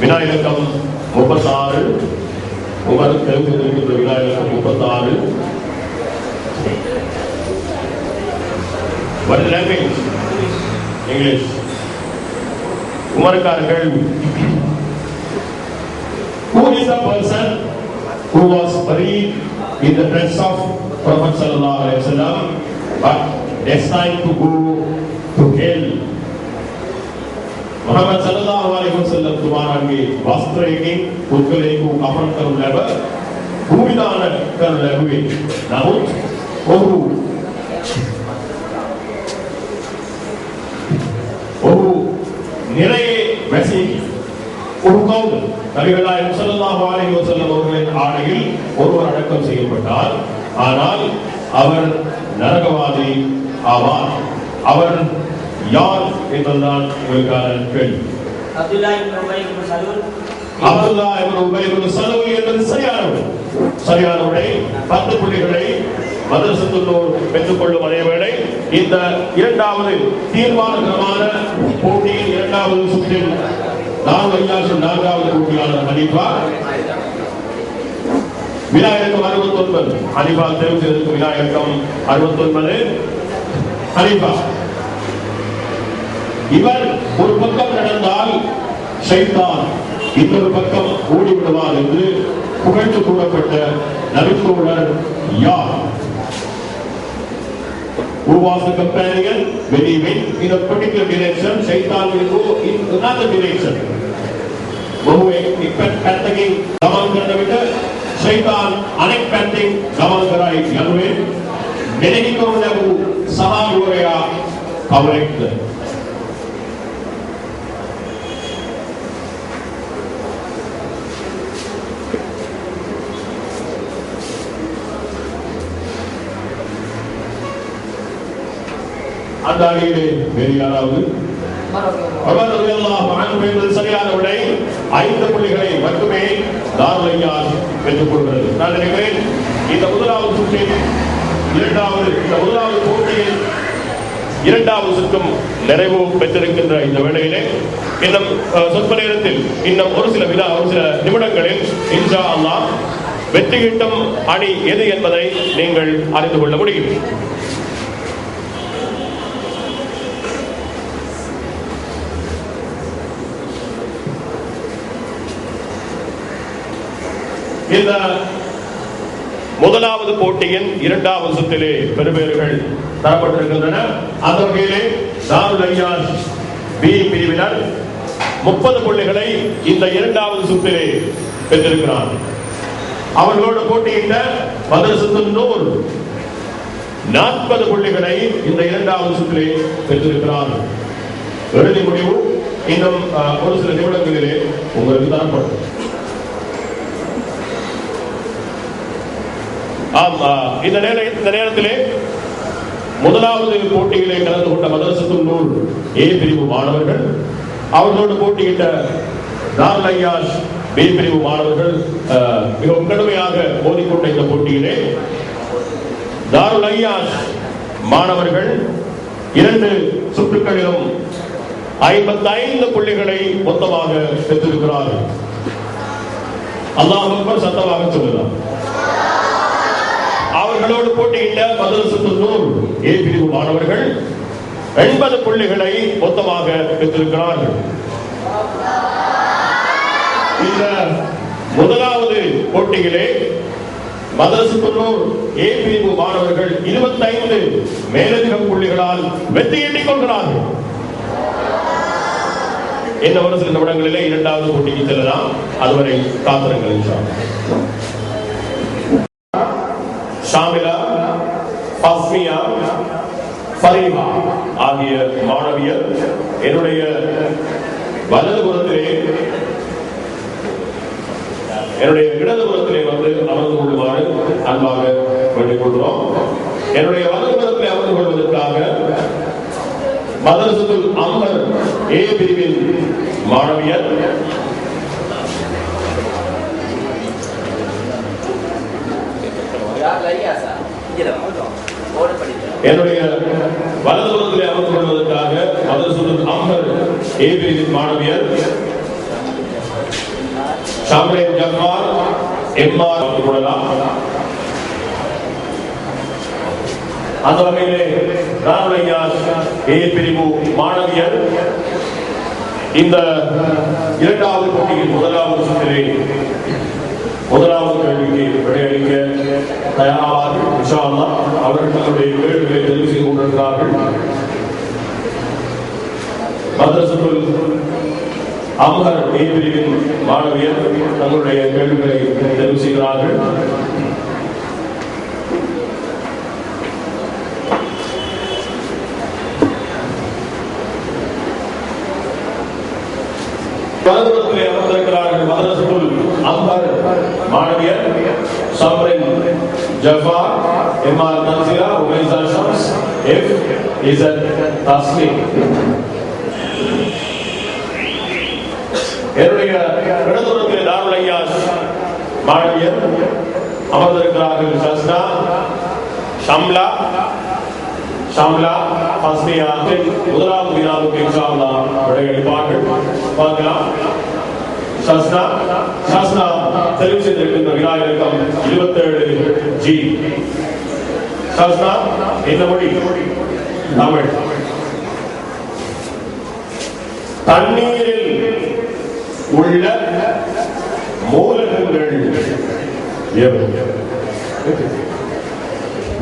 வினா இலக்கம் 36 உங்களுக்கு தெரிந்திருக்கின்ற வினா இலக்கம் 36. What is language? English. உமருக்கான கேள்வி. Who is the person who was buried in the dress of Prophet sallallahu alaihi wasallam but destined to go to hell? Muhammad sallallahu alaihi wasallam तुम्हारे वस्त्र एक पुतले को कफन करूँ लेबर भूमिदान कर ले हुए नामुत ओहु நிறைய மெசேஜ் ஒரு கவுல் நபிகளார் ஸல்லல்லாஹு அலைஹி வஸல்லம் அவர்களின் ஆடையில் ஒருவர் அடக்கம் செய்யப்பட்டார். ஆனால் அவர் நரகவாதி ஆவார். அவர் யார் என்பதுதான் உங்களுக்கான கேள்வி. அப்துல்லா இப்னு உபை இப்னு சலூல். அப்துல்லா இப்னு உபை இப்னு சலூல் என்பது சரியான விடை. 10 புள்ளிகளை மதரசத்துல் நூர் பெற்றுக்கொள்ளும் அதேவேளை இந்த இரண்டாவது தீர்மானகரமான போட்டியின் இரண்டாவது சுற்றில் நான்காவது போட்டியாளர் ஹனீஃபா. வினா இலக்கம் 69. ஹனீஃபா தேர்வு செய்திருக்கும் வினா இலக்கம் 69. ஹனீஃபா, இவர் ஒரு பக்கம் நடந்தால் ஷைத்தான் இன்னொரு பக்கம் ஓடிவிடுவார் என்று புகழ்ந்து கூறப்பட்ட நபித்தோழர் யார்? Who was the companion when he went in a particular direction, Shaitan will go in another direction. Who expecting gaman karne bita, Shaitan unexpecting gaman karai yalwe. Menegi karun lagu sahal ho gaya correct. அந்த அணியிலே வேறு யாராவது? Umar ரலியல்லாஹு அன்ஹு என்பது சரியான விடை. 5 புள்ளிகளை மட்டுமே தாருல் ஐயாஸ் பெற்றுக் கொள்கிறது. நான் நினைக்கிறேன் இந்த முதலாவது சுற்றில் முதலாவது போட்டியில் இரண்டாவது சுற்றும் நிறைவு பெற்றிருக்கின்ற இந்த வேளையிலே இன்னும் சொற்ப நேரத்தில் இன்னும் ஒரு சில நிமிடங்களில் இன்ஷா அல்லாஹ் வெற்றி கிட்டும் அணி எது என்பதை நீங்கள் அறிந்து கொள்ள முடியும். இந்த முதலாவது போட்டியின் இரண்டாவது சுற்றிலே பெறுபேறுகள் தரப்பட்டிருக்கின்றன. அந்த வகையிலே தாருல் ஐயாஸ் பி பிரிவினர் 30 புள்ளிகளை இந்த இரண்டாவது சுற்றிலே பெற்றிருக்கிறார். அவர்களோடு போட்டியிட்ட மதரசத்துல் நூர் 40 புள்ளிகளை இந்த இரண்டாவது சுற்றிலே பெற்றிருக்கிறார். இறுதி முடிவு இன்னும் ஒரு சில நிமிடங்களிலே உங்களுக்கு தரப்படும். இந்த நேரத்திலே முதலாவது போட்டியிலே கலந்து கொண்ட மதரசத்துல் நூர் ஏ பிரிவு மாணவர்கள், அவர்களோடு போட்டியிட்ட தாருல் ஐயாஸ் பி பிரிவு மாணவர்கள் மிகவும் கடுமையாக மோதிக்கொண்ட இந்த போட்டியிலே தாருல் ஐயாஸ் மாணவர்கள் 2 சுற்றுகளிலும் 55 புள்ளிகளை மொத்தமாக பெற்றிருக்கிறார்கள். அல்லாஹ் அக்பர் சத்தமாக சொல்லலாம். அவர்களோடு போட்டியிட்ட மதரசத்துல் நூர் ஏ பிரிவு மாணவர்கள் 80 புள்ளிகளை மொத்தமாக பெற்றிருக்கிறார்கள். இந்த முதலாவது போட்டியிலே மதரசத்துல் நூர் ஏ பிரிவு மாணவர்கள் 25 மேலதிக புள்ளிகளால் வெற்றி எட்டிக் கொள்கிறார்கள். இன்னும் ஒரு சில நிமிடங்களிலே இரண்டாவது போட்டிக்கு செல்லலாம். அதுவரை காத்திருங்கள் இன்ஷா அல்லாஹ். ஷாமிலா, ஃபஸ்மியா, ஃபரீஹா ஆகிய மாணவியர் என்னுடைய இடதுபுறத்திலே வந்து அமர்ந்து கொள்ளுமாறு அன்பாக வேண்டிக் கொள்கிறோம். என்னுடைய வலதுபுறத்திலே அமர்ந்து கொள்வதற்காக மதரசத்துல் அம்ஹர் ஏ பிரிவின் மாணவியர் என்னுடைய வலதுபுறத்திலே அமர்ந்து கொள்வதற்காக மதரசத்துல் அம்ஹர் ஏ பிரிவின் மாணவியர் ஷாம்ரேன் ஜஃபார் எம்ஆர் கூடலாம். அந்த வகையிலே ராமலையா ஏ பிரிவு மாணவியர் இந்த இரண்டாவது போட்டியில் முதலாவது சுற்றிலே முதலாவது கேள்விக்கு விடையளிக்க தயாராவார்கள். இன்ஷா அல்லாஹ் அவர்கள் தங்களுடைய கேள்விகளை தெரிவு செய்து கொண்டிருக்கிறார்கள். மதரசத்துல் அம்ஹர் ஏ பிரிவின் மாணவியர் தங்களுடைய கேள்விகளை தெரிவு செய்கிறார்கள். வலதுபுறத்திலே அமர்ந்திருக்கிறார்கள் மதரசத்துல் அம்ஹர் மாணவியர் ஷாம்ரேன் ஜஃபார், எம்ஆர் தன்சிலா, உமைசா ஷம்ஸ், எஃப் இஸத் தஸ்லீம். என்னுடைய இடதுபுறத்திலே தாருல் மாணவியர் அமர்ந்திருக்கிறார்கள் ஷஸ்னா, ஷம்லா, ஃபஸ்னியா. முதலாவது வினாவுக்கு இன்ஷா அல்லாஹ் விடையளிப்பார்கள். பார்க்கலாம். ஷஸ்னா தெரிவு செய்திருக்கின்ற வினா இலக்கம் 27G. ஷஸ்னா என்ன மொழி? தமிழ். தண்ணீரில் உள்ள மூலகங்கள் எவை?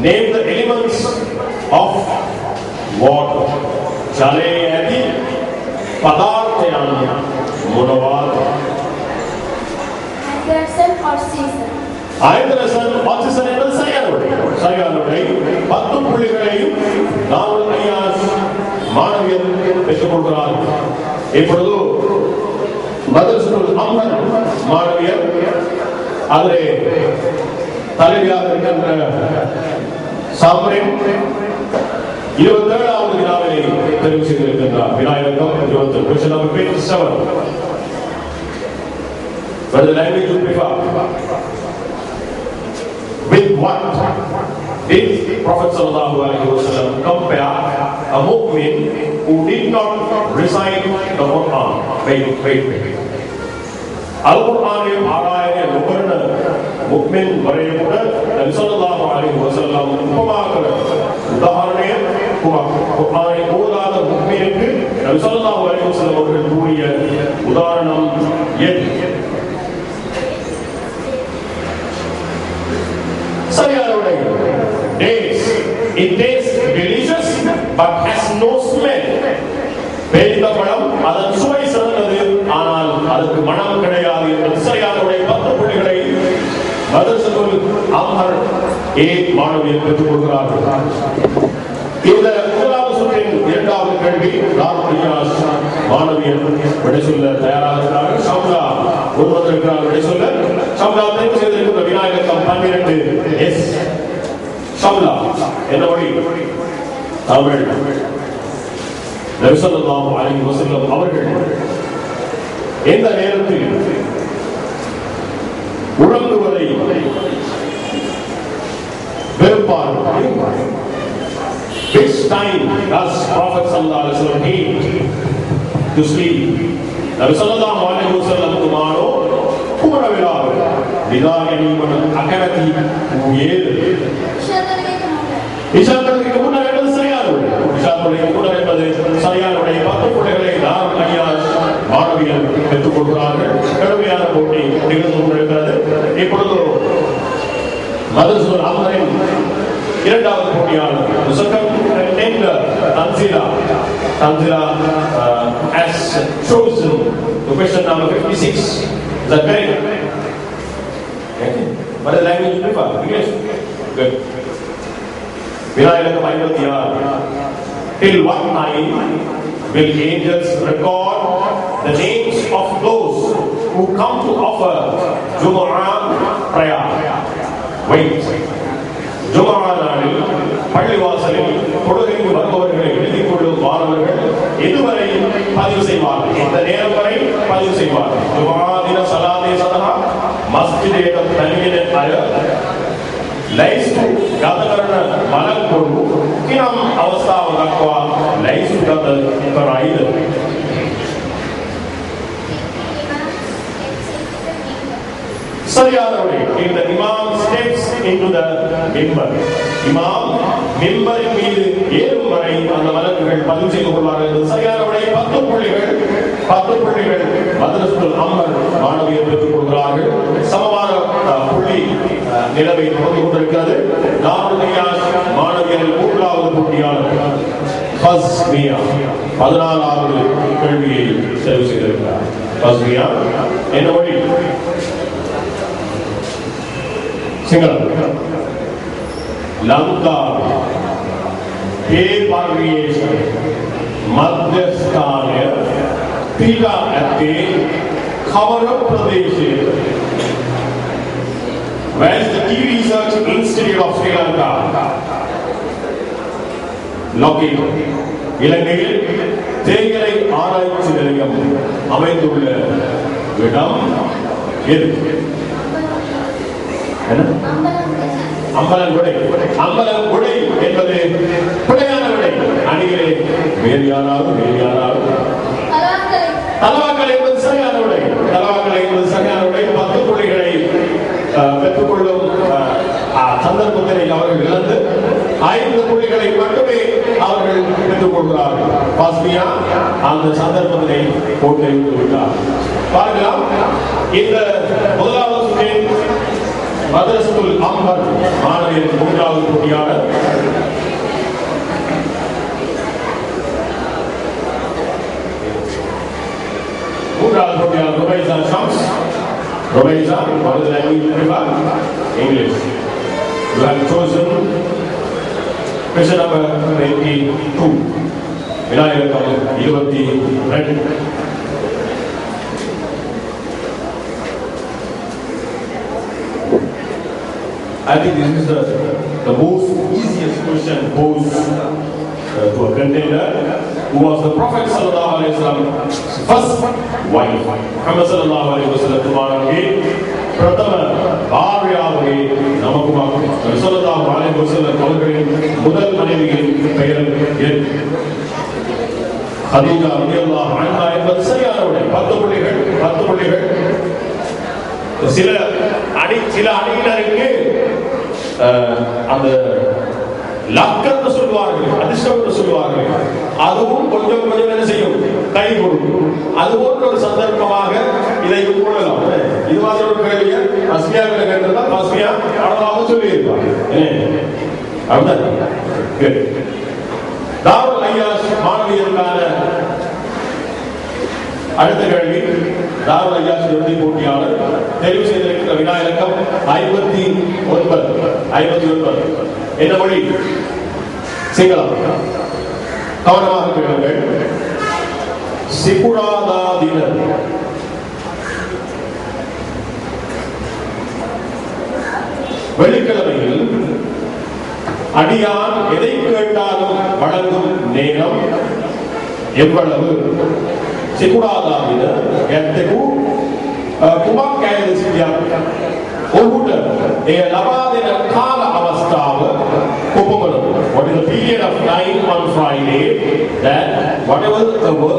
Name the elements of water. जले यदि पदार्थयानि मोनवाद. Hydrogen oxygen. Hydrogen oxygen என்பது சரியான விடை. 10 புள்ளிகளையும் தாருல் ஐயாஸ் மாணவியர் பெற்றுக் கொள்கிறார்கள். இப்பொழுது மதரசத்துல் அம்ஹர் மாணவியர் அதிலே தலைவியாக இருக்கின்ற ஷாம்ரேன் 27வது வினாவினை தெரிவு செய்திருக்கின்றார். வினா இலக்கம் 27. Question number 27. What is the language you prefer? With what did Prophet sallallahu alaihi wasallam compare a mu'min who did not recite the Quran? Wait. Al-Quran ஆராய முகர்ண முக்மின் வரைய கூட நபி ஸல்லல்லாஹு அலைஹி வஸல்லம் உபமாக்கற உதாரணம் குர்ஆனை ஓதாத முக்மினுக்கு நபி ஸல்லல்லாஹு அலைஹி வஸல்லம் அவர்கள் கூறிய உதாரணம் எது? சரியான விடை. Dates. It tastes delicious but has no smell. பேரித்த பழம் அதன் சுவை சிறந்தது ஆனால் அதற்கு மனம் கிடையாது என்பது சரியான விடை. 10 புள்ளிகளை மதரசத்துல் அம்ஹர் ஏ மாணவியர் பெற்றுக் கொள்கிறார்கள். இந்த முதலாவது சுற்றின் இரண்டாவது கேள்வி தாருல் ஐயாஸ் மாணவியர் விடை சொல்ல தயாராக இருக்கிறார்கள். ஷம்லா ஒருவருக்கிறார் விடை சொல்ல. ஷம்லா தெரிவு செய்திருக்கின்ற வினா இலக்கம் 12S. ஷம்லா என்ன மொழி? தமிழ். நபி ஸல்லல்லாஹு அலைஹி வஸல்லம் அவர்கள் எந்த நேரத்தில் உறங்குவதை வெறுப்பார்கள்? Which time does Prophet sallallahu alaihi wasallam hate to sleep? நபி ஸல்லல்லாஹு அலைஹி வஸல்லம் குமாரோ கூறவில்லை விதாயனி மன் அகரதி உயேல் இஷாத்துக்கு முன்னர் என்பது சரியான விடை. இஷாத்துக்கு முன்னர் என்பது சரியான விடை. 10 புள்ளிகளை தாருல் ஐயாஸ் மாணவியர் பெற்றுக் கொள்கிறார்கள். கடுமையான போட்டி நிகழ்ந்து கொண்டிருக்கிறது. இப்பொழுது மதரசத்துல் அம்ஹரின் இரண்டாவது போட்டியாளர் Tanzila has chosen the question number 56. Is that correct? Okay. What is the language you prefer? English? Good. வினா இலக்கம் 56. Till what time will angels record the names of those who come to offer Jumu'ah prayer? Wait. Jumu'ah நாளில் பள்ளிவாசலில் தொழுகைக்கு வருபவர்களை எழுதிக் கொள்ளும் மாணவர்கள் எதுவரை பதிவு செய்வார்கள்? இந்த நேரம் வரை பதிவு செய்வார்கள். ஜுமுஆ தின ஸலாதே සඳහා මස්ජිදයට පැමිණෙන අය ලයිස්තු ගත කරන බලකොඩු කිනම් අවස්ථාව දක්වා ලයිස්තු ගත කරයිද? சரியானவரே, இந்த இமாம் ஸ்டெப்ஸ் இன்டு தி மிம்பர். இமாம் மிம்பரின் மீது ஏறும் வரை அந்த மலக்குகள் பதிவு செய்து கொள்வார்கள். சரியானவரே, 10 புள்ளிகள் மதரசுல் அம்மர் மாணவியர் பெற்றுக் கொள்கிறார்கள். சமமான புள்ளி நிலவை தொடர்ந்து கொண்டிருக்கிறது. மாணவியரில் 3வது போட்டியாளர் ஃபஸ்மியா 14வது கேள்வியை தெரிவு செய்திருக்கிறார். ஃபஸ்மியா என்ன மொழி? සිංහල ලංකාවේ ඒ පරිවේශන මධ්‍යස්ථානය පිටා ඇත්තේ කවර ප්‍රදේශයේද? Where is the Tea Research Institute of Sri Lanka located? இலங்கையில் தேயிலை ஆராய்ச்சி நிலையம் அமைந்துள்ள இடம் எது? அம்பலங்குடை. அம்பலங்குடை என்பது பிழையான விடை. அணிகளே, வேறு யாராவது தலவாக்கலை என்பது சரியான விடை. தலவாக்கலை என்பது சரியான விடை. 10 புள்ளிகளை பெற்றுக்கொள்ளும் சந்தர்ப்பத்தினை அவர்கள் இழந்து 5 புள்ளிகளை மட்டுமே அவர்கள் பெற்றுக் கொள்கிறார்கள். பாஸ்மியா அந்த சந்தர்ப்பத்தினை போட்டு விட்டார். பார்க்கலாம், இந்த முதலாவது சுற்றில் மதரசுல் அம்மர் மாணவியர் 3வது போட்டியாளர் ருபைசா ஷம்ஸ். ருபைசா, what is the language? English. You have chosen question number 22. Vinayagar 22. I think this is the most easiest question posed to a contender who was the Prophet sallallahu alaihi wasallam's first wife. Muhammad sallallahu alaihi wasallam துமாரே பிரதம பாரியாவே நமக்கு sallallahu alaihi wasallam அவர்களின் முதல் மனைவியின் பெயர் என்ன? Khadija ரலியல்லாஹு அன்ஹா என்பது சரியான விடை. 10 புள்ளிகள். சில அணியினருக்கு அந்த லக்கன்னு சொல்வார்கள், அதிர்ஷ்டம் சொல்வார்கள். அதுவும் கொஞ்சம் என்ன செய்யும், கை கொடுக்கும். அது போன்ற ஒரு சந்தர்ப்பமாக இதை கொள்ளலாம். இது மாதிரி ஒரு கேள்வியை அஸ்மியா கேட்டிருந்தால் அஸ்மியா அழகாக சொல்லியிருப்பாங்க. தாருல் ஐயாஷ் மாணவியருக்கான அடுத்த கேள்வி. தாருல் ஐயாஷ் இறுதி போட்டியாளர் தெரிவு செய்திருக்கிற வினா இலக்கம் 59. என்ன மொழி? சிங்களம். கவனமாக கேளுங்கள். சிகுடாதா தினர் வெள்ளிக்கிழமையில் அடியான் எதை கேட்டாலும் வழங்கும் நேரம் எவ்வளவு? සිකුරාදා දින ඇත්තෙකු කුමක් කැයිද සිටියක් ඔහුට එය ලබා දෙන කාල අවස්ථාව කොපමණද? What is the period of time on Friday that whatever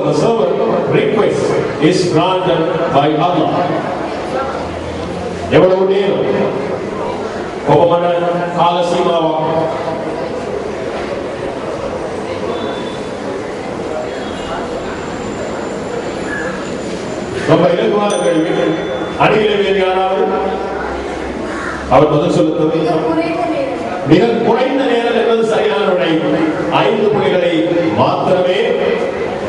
the servant request is granted by Allah? எவ்வளவு நேரம்? කොපමණ කාල සීමාවක්? ரொம்ப இலகுவான கேள்வி. அணியிலே வேறு யாராவது அவர் பதில் சொல்லுவது மிக குறைந்த நேரம் என்பது சரியான விடை. 5 புள்ளிகளை மாத்திரமே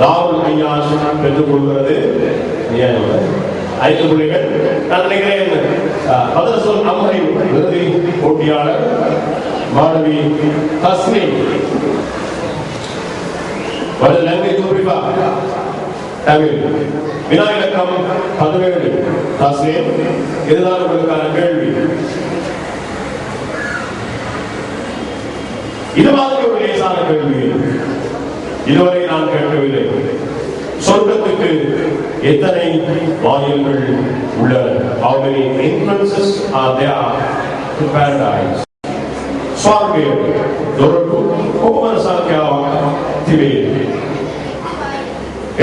தாருல் ஐயாஷ் பெற்றுக் கொள்கிறது. 5 புள்ளிகள். நான் நினைக்கிறேன் மதரசுல் அம்மரின் இறுதி போட்டியாளர் மாணவி தஸ்மி. What is the language you prefer? Tamil. வினா இலக்கம் 17. தஸ்மீர், இதுதான் உங்களுக்கான கேள்வி. இது மாதிரி ஒரு லேசான கேள்வி இதுவரை நான் கேட்கவில்லை. சொர்க்கத்துக்கு எத்தனை வாயில்கள் உள்ளன? How many entrances are there to paradise? ස්වර්ගය දොරටු කොපමණ සංඛ්‍යාවක් තිබේ?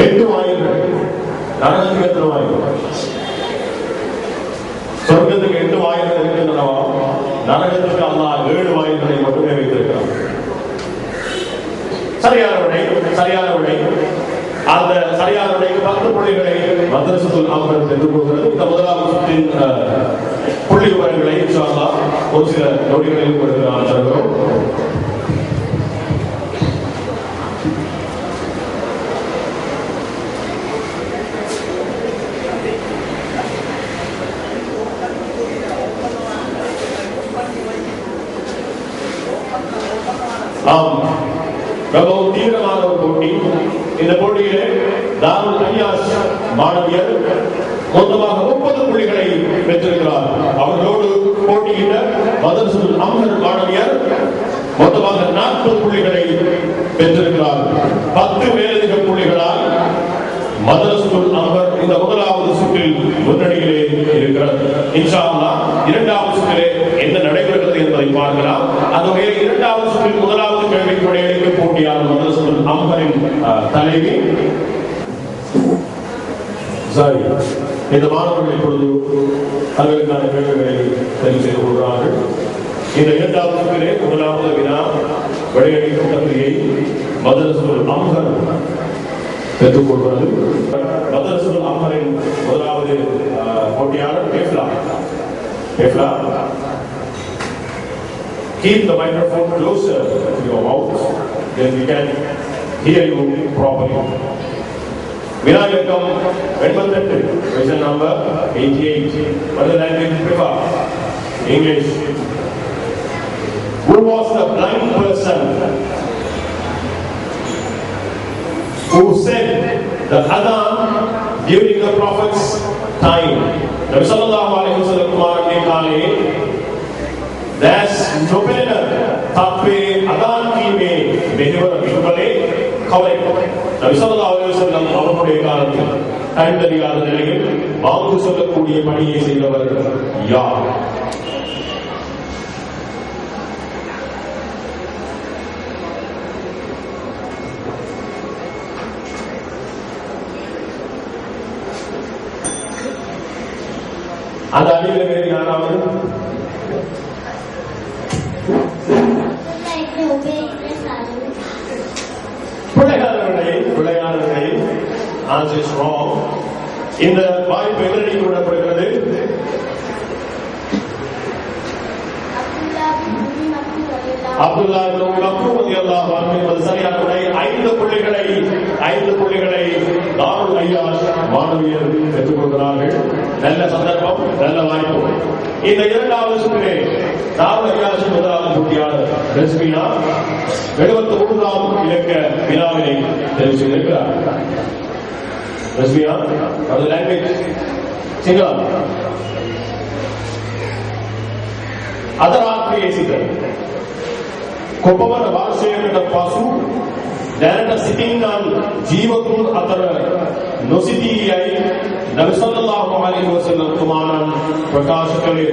8 வாயில்கள். நரகத்துக்கு எத்தனை வாயில்கள்? சொர்க்கத்துக்கு நரகத்திற்கு அல்லாஹ் 7 வாயில்களை மட்டுமே வைத்திருக்கிறார். சரியான விடை அந்த சரியான விடைக்கு 10 புள்ளிகளை மதரசத்துல் அம்ர் பெற்றுக் கொள்கிறது. இந்த முதலாவது சுற்றின் புள்ளி விவரங்களை இன்ஷா அல்லாஹ் ஒரு சில நொடிகளில் உங்களுக்கு நான் தருகிறோம். மிகவும் தீவிரமான ஒரு போட்டி. இந்த போட்டியிலே தாருல் ஐயாஷ் மாணவியர் மொத்தமாக 30 புள்ளிகளை பெற்றிருக்கிறார். அவர்களோடு போட்டியிட்ட மதரசத்துல் அம்ர் மாணவியர் மொத்தமாக 40 புள்ளிகளை பெற்றிருக்கிறார். 10 மேலதிக புள்ளிகளால் மதரசத்துல் அம்ர் இந்த முதலாவது சுற்றில் முன்னணியிலே இருக்கிறது. இன்ஷா அல்லாஹ் இரண்டாவது சுற்றிலே என்ன நடைபெறுகிறது என்பதை பார்க்கலாம். அதுவே இரண்டாவது சுற்றில் முதலாவது கேள்விக்கு விடையளிக்க போட்டியான மதரசத்துல் அம்ரின் தலைவி சரி. இந்த மாணவர்கள் இப்பொழுது தங்களுக்கான கேள்விகளை தெரிவு செய்து கொள்கிறார்கள். இந்த இரண்டாவது சுற்றிலே முதலாவது வினா விடையளிக்கும் தகுதியை மதரசத்துல் அம்ர் பெற்றுக் கொள்கிறது. மதரசத்துல் அம்ரின் முதலாவது போட்டியாளர் Hefla. Keep the microphone closer to your mouth, then we can hear you properly. வினாவிற்கம் 88, question number 88. What is the language you prefer? English. Who was the blind person who said the adhan during the Prophet's time? Nabi sallallahu alaihi wasallam ने कहा there's no better tape adhan ki me mehwar bikale khavai Nabi sallallahu alaihi wasallam அவருடைய காலத்தில் கண்டறியாத நிலையில் வாக்கு சொல்லக்கூடிய பணியை செய்தவர் யார்? அந்த அணியில் வேறு யாராவது? பிள்ளையாளர்களை answer is wrong. இந்த வாய்ப்பு எதிரடிக்கு விடப்படுகிறது. அப்துல்லா இப்னு மக்தூம் ரலியல்லாஹு அன்ஹு என்பது சரியான விடை. 5 புள்ளிகளை தாருல் ஐயாஷ் மாணவியர் பெற்றுக் கொள்கிறார்கள். நல்ல சந்தர்ப்பம், நல்ல வாய்ப்பு. இந்த இரண்டாவது சுற்றிலே தாருல் ஐயாஷ் முதலாவது போட்டியாளர் ரஸ்மியா 73ஆம் இலக்க வினாவினை தெரிவு செய்திருக்கிறார். ரஸ்மியா, அது லாங்குவேஜ் சிங்களா අදරාත්‍රියේ සිට කොපමණ වර්ෂයකට පසු දැනට සිටින්නන් ජීවතුන් අතර නොසිටියයි නබි සල්ලල්ලාහු අලයිහි වසල්ලම් තුමාණන් ප්‍රකාශ කළේ.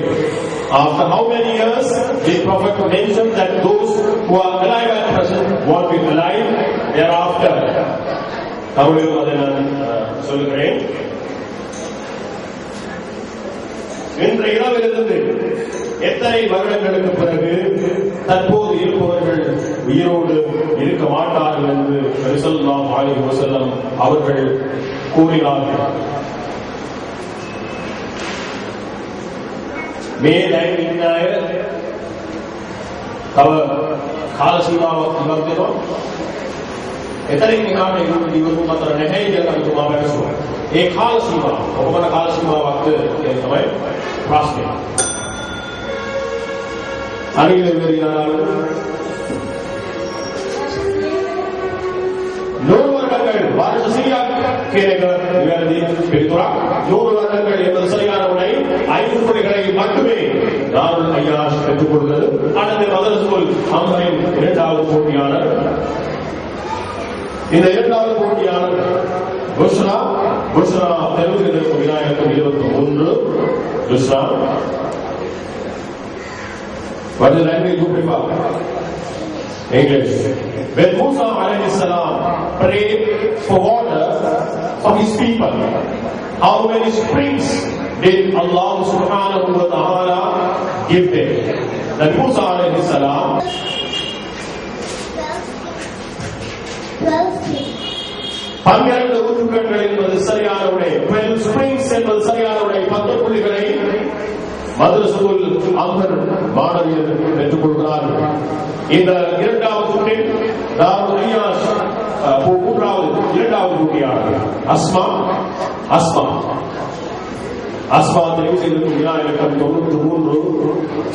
After how many years did Prophet mention that those who are alive at present won't be alive thereafter? தமிழில் அதை நான் சொல்லுகிறேன். இன்று இரவிலிருந்து எத்தனை வருடங்களுக்கு பிறகு தற்போது இருப்பவர்கள் உயிரோடு இருக்க மாட்டார்கள் என்று ஸல்லல்லாஹு அலைஹி வஸல்லம் அவர்கள் கூறினார்கள். මේ දැන් ඉන්න අය තව කාල සීමාවක් ඉවත් වෙනවා. එතනින් එහාට ඉවතුන් අතර නැහැ කියලා තුමා පැවසුවා. ඒ කාල සීමාව කොපමණ කාල සීමාවක්ද කියන තමයි ප්‍රශ්නේ. අනිත් වෙරියාලු நூறுவர்கள் வாரசியாக கேளுங்க இவரது பெரிதுரா நூறுவர்கள் என்பது சரியான உடை 5 புள்ளிகளை மட்டுமே தாருல் ஐயாஷ் பெற்றுக் கொடுத்தது. அடுத்து மதரசத்துல் அம்ரின் இரண்டாவது போட்டியாளர். இந்த இரண்டாவது போட்டியாளர் Bushra Telugu Vinayagam 21. Bushra, what is the language you prefer? English. When Musa alayhi salam prayed for water for his people, how many springs did Allah subhanahu wa ta'ala give them? Nabi Musa alayhi salam பன்னிரண்டு ஊற்றுக்கண்கள் என்பது சரியான உடை, 12 springs என்பது சரியான உடை. 10 புள்ளிகளை மதரசுல் அல்ஹர் மாணவியர் பெற்றுக் கொள்கிறார்கள். இந்த இரண்டாவது சுற்றில் தாருல் ரியாஸ் இரண்டாவது போட்டியாளர் அஸ்மா தெரிவு செய்திருக்கும் வினா இலக்கம் 93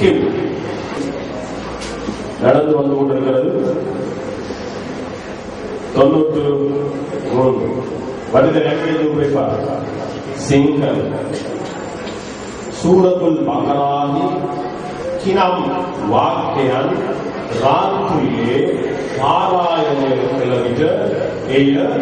கிம் நடந்து வந்து கொண்டிருக்கிறது. 93. What is the language you prefer? Single. Suratul Baqarah kinam වාක්‍යයන් රාත්‍රියේ පාරායනය කළ විට එය